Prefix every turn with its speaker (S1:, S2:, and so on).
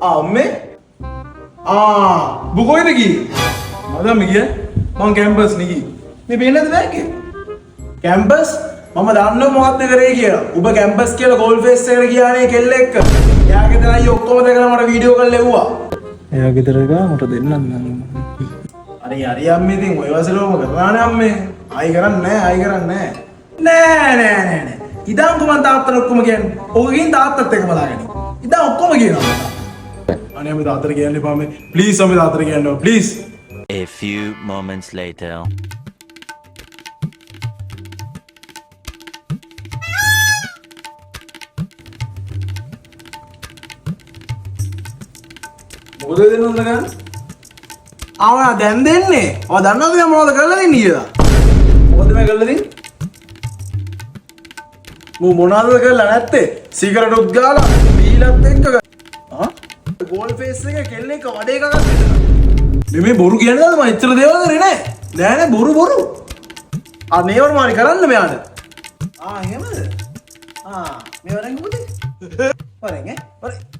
S1: අම්මේ බුකොයිද ගියේ මම ගියේ මං කැම්පස් නේ ගියේ මේ පේන්නද බෑකේ කැම්පස් මම දන්නව මොකක්ද කරේ කියලා ඔබ කැම්පස් කියලා ගෝල් ෆේස් එකට ගියානේ කෙල්ල එක්ක එයා ගෙදර අයියෝ ඔක්කොම දැකලා මට වීඩියෝ කල් ලැබුවා එයා ගෙදර ගා මට දෙන්නත් නෑ අර අම්මේ ඉතින් ඔය වසලෝම කරානේ අම්මේ ආයි කරන්නේ නෑ ඉතින් කොහොමද තාත්තට ඔක්කොම කියන්නේ ඔකකින් තාත්තත් එක්ක බලාගන්න ඉතින් ඔක්කොම කියනවා අනේ අපි තාත්තට කියන්න එපා මේ ප්ලීස් අපි තාත්තට කියන්න ඕන please
S2: A few moments later.
S1: මොකද දෙන්න ඕන ගන්න ආවා දැන් දෙන්නේ ඔය දන්නවද මම මොනවද කරලා දෙන්නේ කියලා මොකද මේ කරලා දෙන්නේ මොනවද කරලා නැත්තේ සිගරට් උත් ගාලා බීලත් එක්ක ගෝල් ෆේස් එක කෙල්ලෙක් වඩේ එකක් දෙන්න මේ බොරු කියන්නේ නැද්ද මම ඉතල දේවල් කරේ නෑ බොරු මේවර මාරි කරන්න මෙයාට එහෙමද මේවරෙන් මොකද වරෙන්